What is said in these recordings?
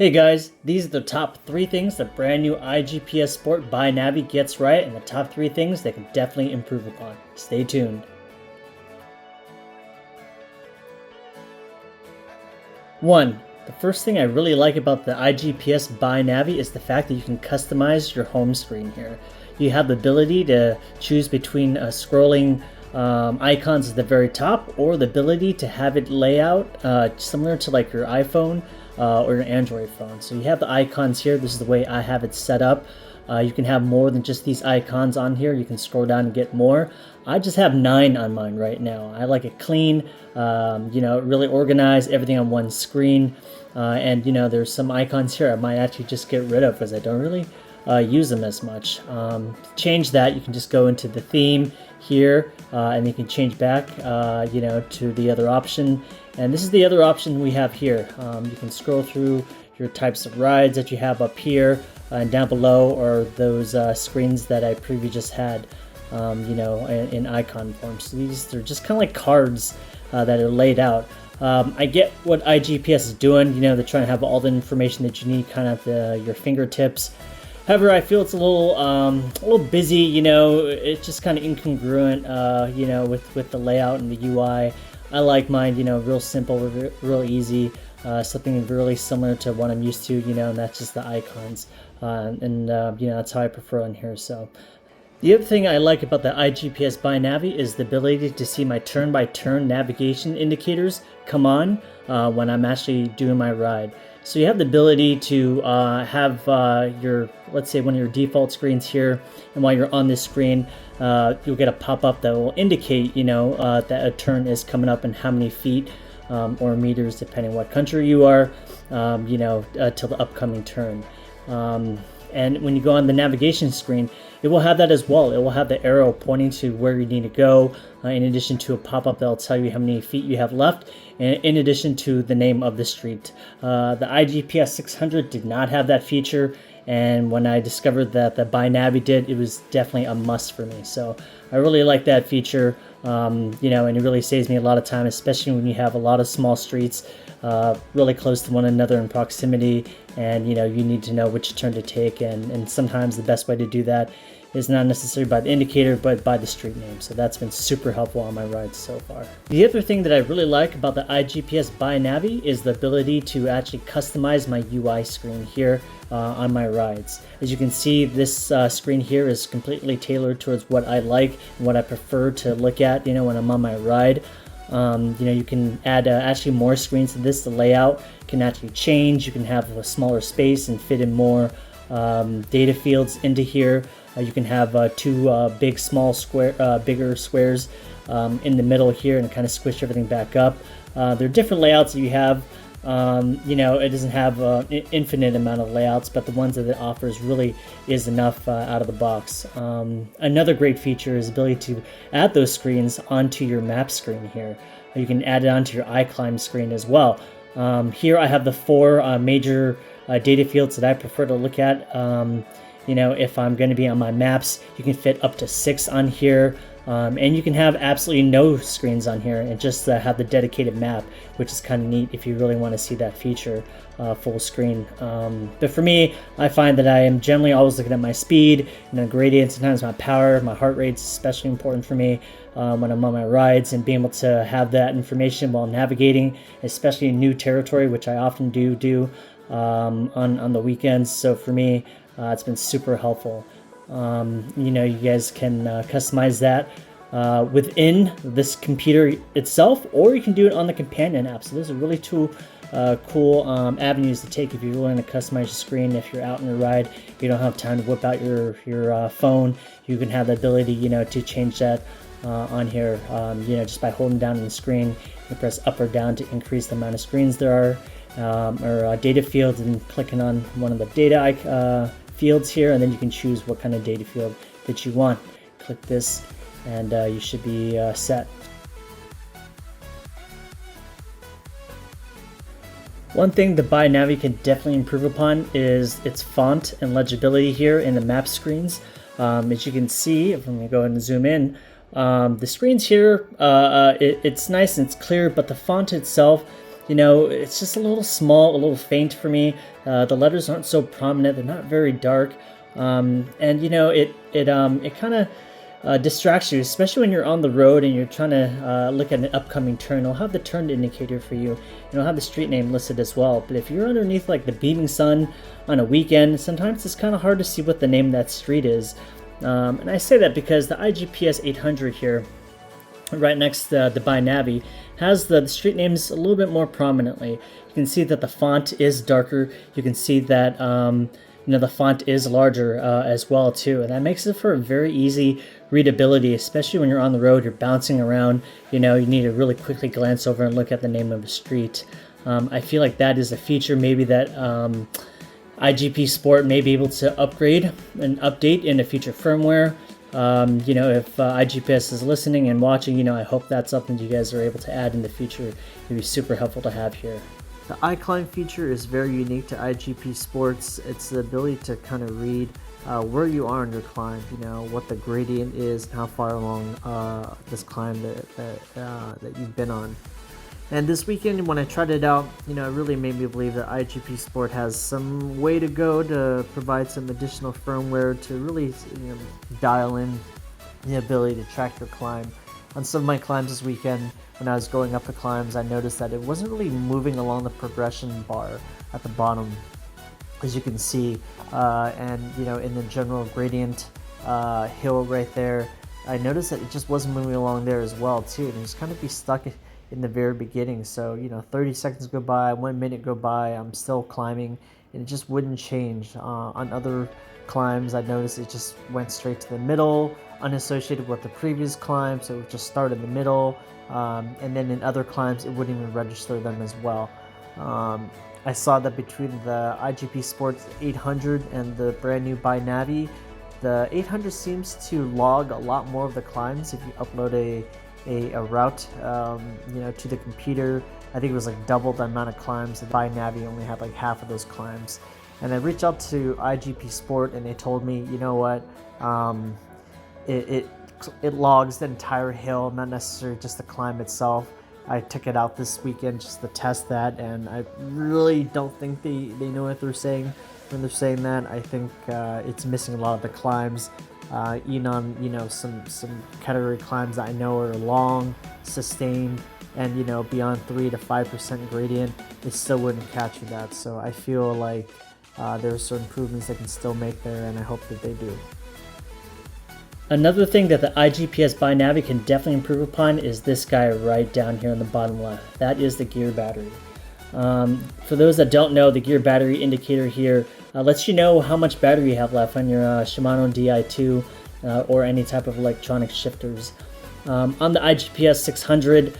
Hey guys, these are the top 3 things the brand new IGPSport BiNavi gets right, and the top 3 things they can definitely improve upon. Stay tuned. 1. The first thing I really like about the IGPS BiNavi is the fact that you can customize your home screen here. You have the ability to choose between scrolling icons at the very top, or the ability to have it lay out similar to like your iPhone or your Android phone. So you have the icons here. This is the way I have it set up. You can have more than just these icons on here. You can scroll down and get more. I just have 9 on mine right now. I like it clean, really organized, everything on one screen. And there's some icons here I might actually just get rid of because I don't really use them as much. To change that, you can just go into the theme here, and you can change back, to the other option. And this is the other option we have here. You can scroll through your types of rides that you have up here, and down below are those screens that I previously just had, in icon form. So they're just kind of like cards that are laid out. I get what IGPS is doing. They're trying to have all the information that you need kind of at your fingertips. However, I feel it's a little busy. It's just kind of incongruent. With the layout and the UI. I like mine. Real simple, real easy. Something really similar to what I'm used to. And that's just the icons. That's how I prefer on here. So. The other thing I like about the IGPS BiNavi is the ability to see my turn-by-turn navigation indicators come on when I'm actually doing my ride. So you have the ability to have let's say one of your default screens here, and while you're on this screen, you'll get a pop-up that will indicate, that a turn is coming up and how many feet or meters, depending what country you are, till the upcoming turn. And when you go on the navigation screen, it will have that as well. It will have the arrow pointing to where you need to go, in addition to a pop-up that will tell you how many feet you have left, in addition to the name of the street. The IGPS 600 did not have that feature, and when I discovered that the BiNavi did, it was definitely a must for me. So I really like that feature, and it really saves me a lot of time, especially when you have a lot of small streets really close to one another in proximity, and you need to know which turn to take, and sometimes the best way to do that is not necessarily by the indicator but by the street name. So that's been super helpful on my rides so far. The other thing that I really like about the IGPS BiNavi is the ability to actually customize my UI screen here on my rides. As you can see, this screen here is completely tailored towards what I like and what I prefer to look at when I'm on my ride. You can add actually more screens to this. The layout can actually change. You can have a smaller space and fit in more data fields into here. You can have 2 bigger squares in the middle here, and kind of squish everything back up. There are different layouts that you have. It doesn't have an infinite amount of layouts, but the ones that it offers really is enough out of the box. Another great feature is the ability to add those screens onto your map screen here. You can add it onto your iClimb screen as well. Here I have the 4 major data fields that I prefer to look at. If I'm going to be on my maps, you can fit up to 6 on here. And you can have absolutely no screens on here and just have the dedicated map, which is kind of neat if you really want to see that feature full screen. But for me, I find that I am generally always looking at my speed, gradient, sometimes my power, my heart rate's especially important for me when I'm on my rides, and being able to have that information while navigating, especially in new territory, which I often do on the weekends. So for me, it's been super helpful. You guys can customize that within this computer itself, or you can do it on the companion app. So those are really 2 cool avenues to take if you're willing to customize your screen. If you're out on a ride, you don't have time to whip out your phone, you can have the ability to change that on here, just by holding down on the screen. You can press up or down to increase the amount of screens there are, or data fields, and clicking on one of the data fields here, and then you can choose what kind of data field that you want. Click this, and you should be set. One thing the BiNavi can definitely improve upon is its font and legibility here in the map screens. As you can see, if I'm going to go ahead and zoom in, the screens here, it's nice and it's clear, but the font itself it's just a little small, a little faint for me. The letters aren't so prominent; they're not very dark, and it kind of distracts you, especially when you're on the road and you're trying to look at an upcoming turn. It'll have the turn indicator for you, and it'll have the street name listed as well. But if you're underneath like the beaming sun on a weekend, sometimes it's kind of hard to see what the name of that street is. And I say that because the IGPS 800 here, right next to the BiNavi, has the street names a little bit more prominently. You can see that the font is darker. You can see that the font is larger as well too, and that makes it for a very easy readability, especially when you're on the road, you're bouncing around. You need to really quickly glance over and look at the name of a street. I feel like that is a feature maybe that IGPSport may be able to upgrade and update in a future firmware. If IGPS is listening and watching, I hope that's something you guys are able to add in the future. It'd be super helpful to have here. The iClimb feature is very unique to IGPSports. It's the ability to kind of read where you are in your climb, what the gradient is, and how far along this climb that you've been on. And this weekend, when I tried it out, it really made me believe that IGPSport has some way to go to provide some additional firmware to really dial in the ability to track your climb. On some of my climbs this weekend, when I was going up the climbs, I noticed that it wasn't really moving along the progression bar at the bottom, as you can see, and in the general gradient hill right there, I noticed that it just wasn't moving along there as well too, and it just kind of be stuck in the very beginning. So 30 seconds go by, 1 minute go by, I'm still climbing, and it just wouldn't change. On other climbs, I noticed it just went straight to the middle, unassociated with the previous climb, so it would just start in the middle, and then in other climbs it wouldn't even register them as well. I saw that between the IGPSport 800 and the brand new BiNavi, the 800 seems to log a lot more of the climbs if you upload a route to the computer. I think it was like double the amount of climbs. The BiNavi only had like half of those climbs. And I reached out to IGPSport and they told me, it logs the entire hill, not necessarily just the climb itself. I took it out this weekend just to test that, and I really don't think they know what they're saying when they're saying that. I think it's missing a lot of the climbs. Even on some category climbs that I know are long, sustained, and beyond 3 to 5% gradient, it still wouldn't capture that. So I feel like there are certain improvements they can still make there, and I hope that they do. Another thing that the IGPS BiNavi can definitely improve upon is this guy right down here on the bottom left. That is the gear battery. For those that don't know, the gear battery indicator here lets you know how much battery you have left on your Shimano Di2 or any type of electronic shifters. On the IGPS 600,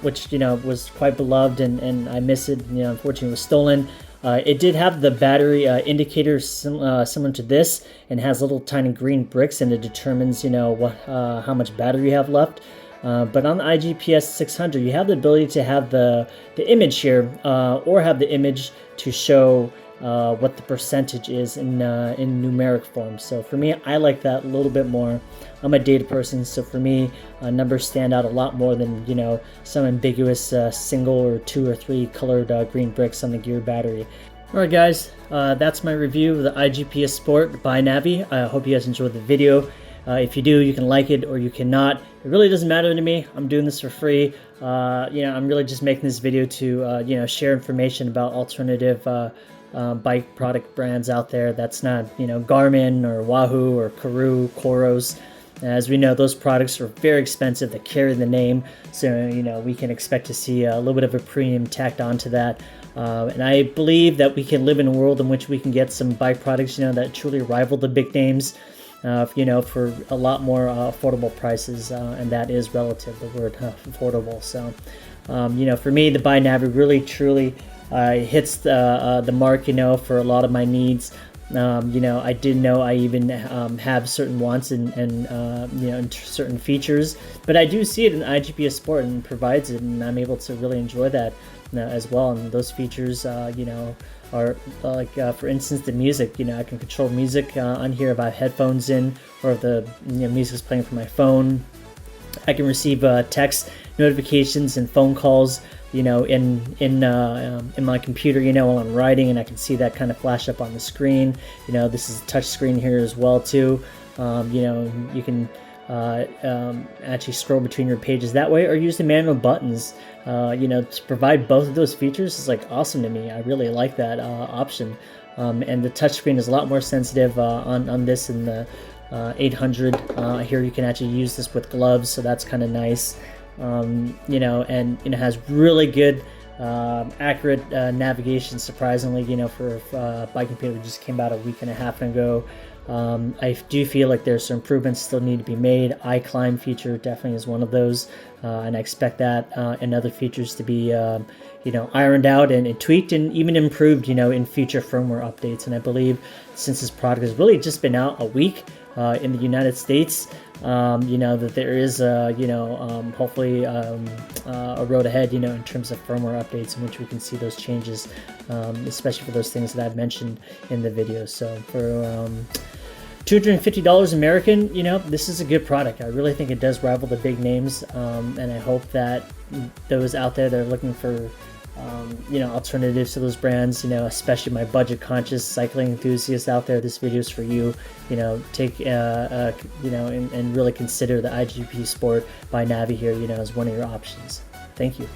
which was quite beloved and I miss it, unfortunately it was stolen. It did have the battery indicator similar to this, and has little tiny green bricks, and it determines how much battery you have left. But on the IGPS 600, you have the ability to have the image here, or have the image to show what the percentage is in numeric form. So for me, I like that a little bit more. I'm a data person, so for me, numbers stand out a lot more than some ambiguous single or 2 or 3 colored green bricks on the gear battery. Alright guys, that's my review of the IGPSport BiNavi. I hope you guys enjoyed the video. If you do, you can like it or you cannot. It really doesn't matter to me. I'm doing this for free. I'm really just making this video to share information about alternative bike product brands out there that's not Garmin or Wahoo or Karoo, Coros. As we know, those products are very expensive that carry the name, so we can expect to see a little bit of a premium tacked onto that. And I believe that we can live in a world in which we can get some bike products that truly rival the big names, for a lot more affordable prices, and that is relative, the word affordable. So, for me, the BiNavi really truly hits the mark, for a lot of my needs. I didn't know I even have certain wants and certain features, but I do see it in IGPSport and provides it, and I'm able to really enjoy that as well. And those features, are like, for instance, the music. I can control music on here if I have headphones in, or if the music's playing from my phone. I can receive text notifications and phone calls, you know, in my computer, you know, while I'm writing, and I can see that kind of flash up on the screen. You know, this is a touch screen here as well too. You know, you can actually scroll between your pages that way, or use the manual buttons. You know, to provide both of those features is like awesome to me. I really like that option. And the touchscreen is a lot more sensitive on this in the 800. Here you can actually use this with gloves, so that's kind of nice. You know, and it has really good accurate navigation, surprisingly, you know, for a bike computer that just came out a week and a half ago. I do feel like there's some improvements still need to be made. iClimb feature definitely is one of those, and I expect that and other features to be you know, ironed out and tweaked and even improved, you know, in future firmware updates. And I believe since this product has really just been out a week in the United States, you know, that there is you know, hopefully a road ahead, you know, in terms of firmware updates in which we can see those changes, especially for those things that I've mentioned in the video. So for $250 American, you know, this is a good product. I really think it does rival the big names, and I hope that those out there that are looking for you know, alternatives to those brands, you know, especially my budget conscious cycling enthusiasts out there, this video is for you. You know, take you know, and really consider the IGPSport BiNavi here, you know, as one of your options. Thank you.